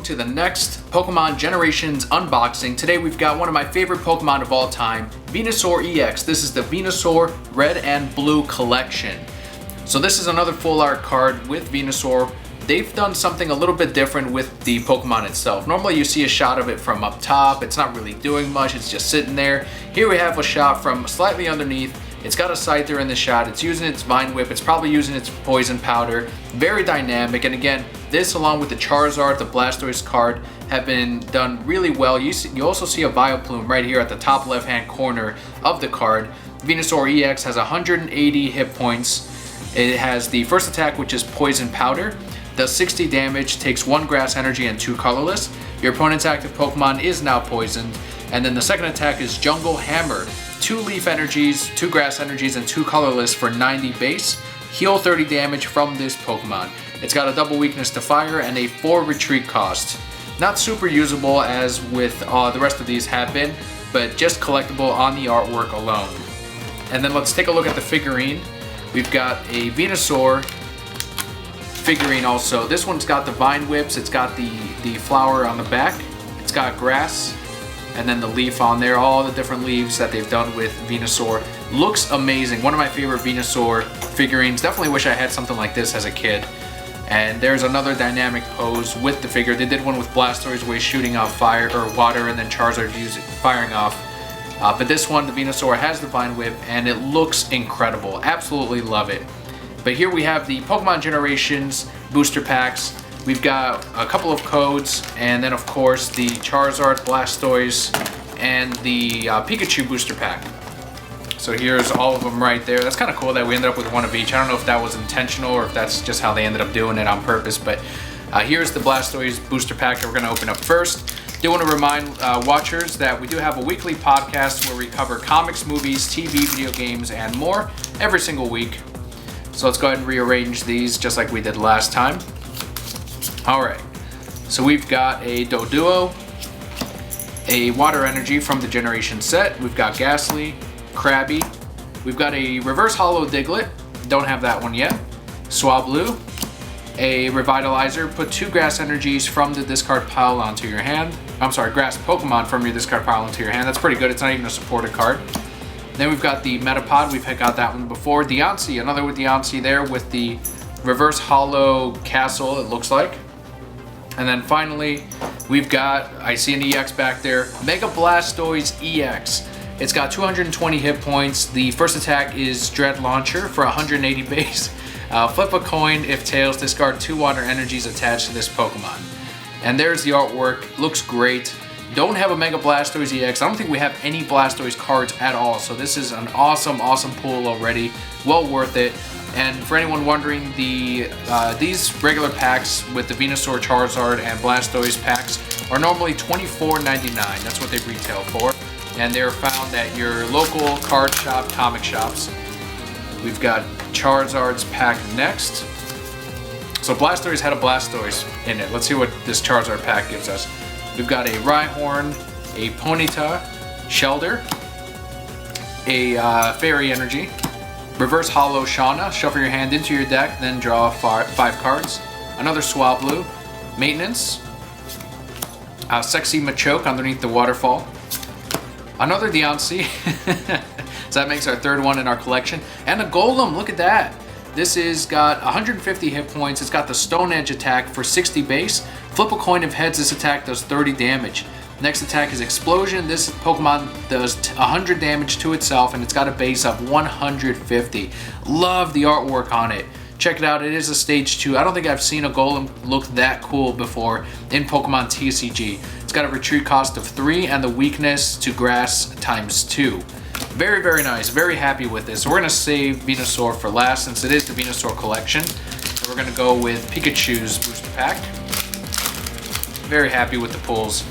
to the next Pokemon Generations unboxing. Today we've got one of my favorite Pokemon of all time, Venusaur-EX. This is the Venusaur Red and Blue Collection. So this is another full art card with Venusaur. They've done something a little bit different with the Pokemon itself. Normally you see a shot of it from up top. It's not really doing much, it's just sitting there. Here we have a shot from slightly underneath. It's got a Scyther in the shot, it's using its Vine Whip, it's probably using its Poison Powder. Very dynamic, and again, this along with the Charizard, the Blastoise card, have been done really well. You also see a Vileplume right here at the top left hand corner of the card. Venusaur-EX has 180 hit points. It has the first attack, which is Poison Powder. Does 60 damage, takes 1 Grass Energy and 2 Colorless. Your opponent's active Pokemon is now poisoned. And then the second attack is Jungle Hammer. 2 Leaf Energies, 2 Grass Energies, and 2 Colorless for 90 base. Heal 30 damage from this Pokemon. It's got a double weakness to fire and a 4 retreat cost. Not super usable as with the rest of these have been, but just collectible on the artwork alone. And then let's take a look at the figurine. We've got a Venusaur figurine also. This one's got the Vine Whips, it's got the flower on the back, it's got grass, and then the leaf on there, all the different leaves that they've done with Venusaur. Looks amazing. One of my favorite Venusaur figurines. Definitely wish I had something like this as a kid. And there's another dynamic pose with the figure. They did one with Blastoise where he's shooting off fire or water, and then Charizard firing off. But this one, the Venusaur, has the Vine Whip, and it looks incredible. Absolutely love it. But here we have the Pokemon Generations booster packs. We've got a couple of codes, and then of course the Charizard, Blastoise, and the Pikachu booster pack. So here's all of them right there. That's kind of cool that we ended up with one of each. I don't know if that was intentional or if that's just how they ended up doing it on purpose, but here's the Blastoise booster pack that we're going to open up first. Do want to remind watchers that we do have a weekly podcast where we cover comics, movies, TV, video games, and more every single week. So let's go ahead and rearrange these just like we did last time. Alright, so we've got a Doduo, a Water Energy from the Generation set, we've got Ghastly, Krabby, we've got a Reverse Hollow Diglett, don't have that one yet, Swablu, a Revitalizer, put 2 Grass Energies from the discard pile onto your hand. I'm sorry, Grass Pokemon from your discard pile onto your hand. That's pretty good, it's not even a supported card. Then we've got the Metapod, we've got that one before. Deontay, another with Deontay there with the Reverse Hollow Castle, it looks like. And then finally, we've got, I see an EX back there, Mega Blastoise EX. It's got 220 hit points. The first attack is Dread Launcher for 180 base. Flip a coin, if tails, discard 2 Water Energies attached to this Pokemon. And there's the artwork, looks great. Don't have a Mega Blastoise EX. I don't think we have any Blastoise cards at all. So this is an awesome, awesome pull already. Well worth it. And for anyone wondering, these regular packs with the Venusaur, Charizard, and Blastoise packs are normally $24.99. That's what they retail for. And they're found at your local card shop, comic shops. We've got Charizard's pack next. So Blastoise had a Blastoise in it. Let's see what this Charizard pack gives us. We've got a Rhyhorn, a Ponyta, Shelder, a Fairy Energy, Reverse Hollow Shauna, shuffle your hand into your deck, then draw 5 cards. Another Swablu, Maintenance, Sexy Machoke underneath the waterfall. Another Deontay, so that makes our 3rd one in our collection. And a Golem, look at that. This is got 150 hit points, it's got the Stone Edge attack for 60 base. Flip a coin, if heads, this attack does 30 damage. Next attack is Explosion. This Pokemon does 100 damage to itself, and it's got a base of 150. Love the artwork on it. Check it out, it is a stage 2. I don't think I've seen a Golem look that cool before in Pokemon TCG. It's got a retreat cost of 3 and the weakness to grass times 2. Very, very nice. Very happy with this. So we're going to save Venusaur for last since it is the Venusaur collection. So we're going to go with Pikachu's booster pack. Very happy with the pulls.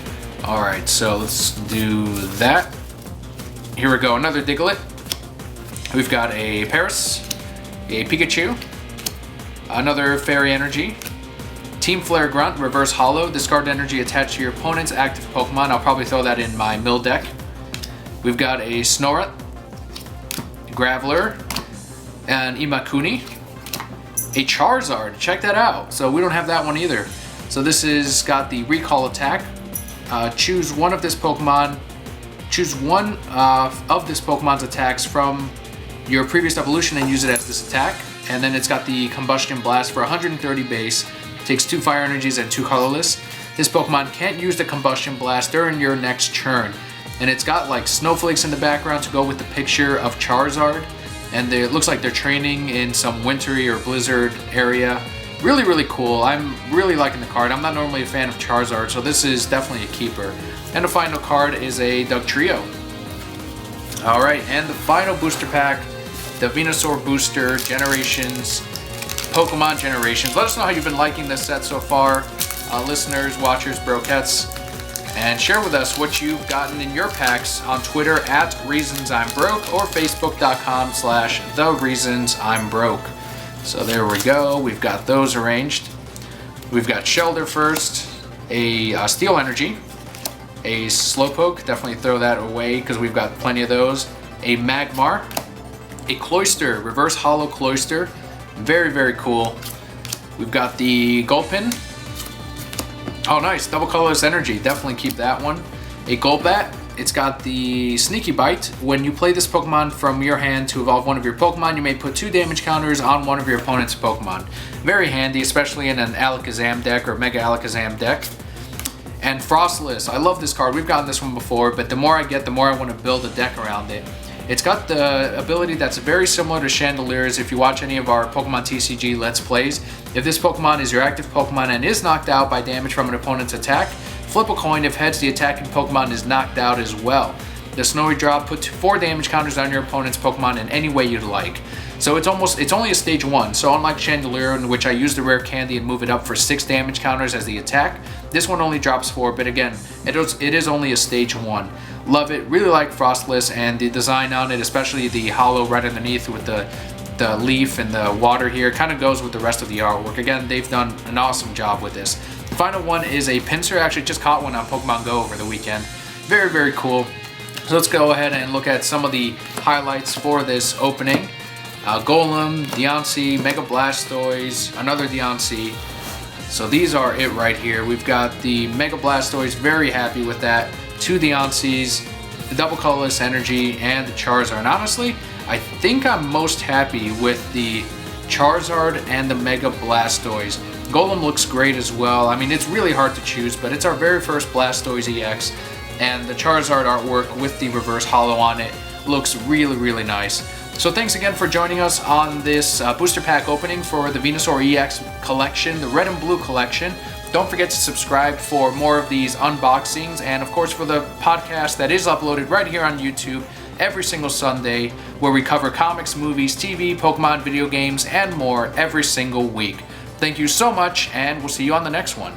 Alright, so let's do that. Here we go, another Diglett. We've got a Paris, a Pikachu, another Fairy Energy, Team Flare Grunt, Reverse Hollow, discard energy attached to your opponent's active Pokemon. I'll probably throw that in my mill deck. We've got a Snorunt, Graveler, and Imakuni, a Charizard. Check that out. So we don't have that one either. So this is got the recall attack. Choose one of this Pokemon. Choose one of this Pokemon's attacks from your previous evolution and use it as this attack. And then it's got the Combustion Blast for 130 base. Takes 2 fire energies and 2 colorless. This Pokemon can't use the Combustion Blast during your next turn. And it's got like snowflakes in the background to go with the picture of Charizard. And it looks like they're training in some wintry or blizzard area. Really, really cool. I'm really liking the card. I'm not normally a fan of Charizard, so this is definitely a keeper. And the final card is a Dugtrio. Alright, and the final booster pack, the Venusaur Booster Generations, Pokemon Generations. Let us know how you've been liking this set so far. Listeners, watchers, brokettes. And share with us what you've gotten in your packs on Twitter at ReasonsI'mBroke or Facebook.com/TheReasonsI'mBroke. So there we go. We've got those arranged. We've got Shelter first, a Steel Energy, a Slowpoke. Definitely throw that away because we've got plenty of those. A Magmar, a Cloyster, Reverse Hollow Cloyster. Very, very cool. We've got the Gulpin. Oh, nice. Double colorless energy. Definitely keep that one. A Golbat. It's got the Sneaky Bite. When you play this Pokemon from your hand to evolve one of your Pokemon, you may put 2 damage counters on one of your opponent's Pokemon. Very handy, especially in an Alakazam deck or Mega Alakazam deck. And Frostless. I love this card. We've gotten this one before, but the more I get, the more I want to build a deck around it. It's got the ability that's very similar to Chandelier's if you watch any of our Pokemon TCG Let's Plays. If this Pokemon is your active Pokemon and is knocked out by damage from an opponent's attack, flip a coin. If heads, the attacking Pokemon is knocked out as well. The Snowy Drop, put 4 damage counters on your opponent's Pokemon in any way you'd like. So it's only a stage 1. So unlike Chandelier, in which I use the rare candy and move it up for 6 damage counters as the attack, this one only drops 4, but again, it is only a stage 1. Love it, really like Frostless, and the design on it, especially the hollow right underneath with the leaf and the water here, kind of goes with the rest of the artwork. Again, they've done an awesome job with this. The final one is a Pinsir. I actually just caught one on Pokemon Go over the weekend. Very, very cool. So let's go ahead and look at some of the highlights for this opening. Golem, Deontay, Mega Blastoise, another Deontay. So these are it right here. We've got the Mega Blastoise, very happy with that. 2 Deontays, the double colorless energy, and the Charizard. And honestly, I think I'm most happy with the Charizard and the Mega Blastoise. Golem looks great as well. I mean, it's really hard to choose, but it's our very first Blastoise EX. And the Charizard artwork with the reverse hollow on it looks really, really nice. So thanks again for joining us on this booster pack opening for the Venusaur-EX collection, the red and blue collection. Don't forget to subscribe for more of these unboxings, and of course for the podcast that is uploaded right here on YouTube every single Sunday, where we cover comics, movies, TV, Pokemon, video games, and more every single week. Thank you so much, and we'll see you on the next one.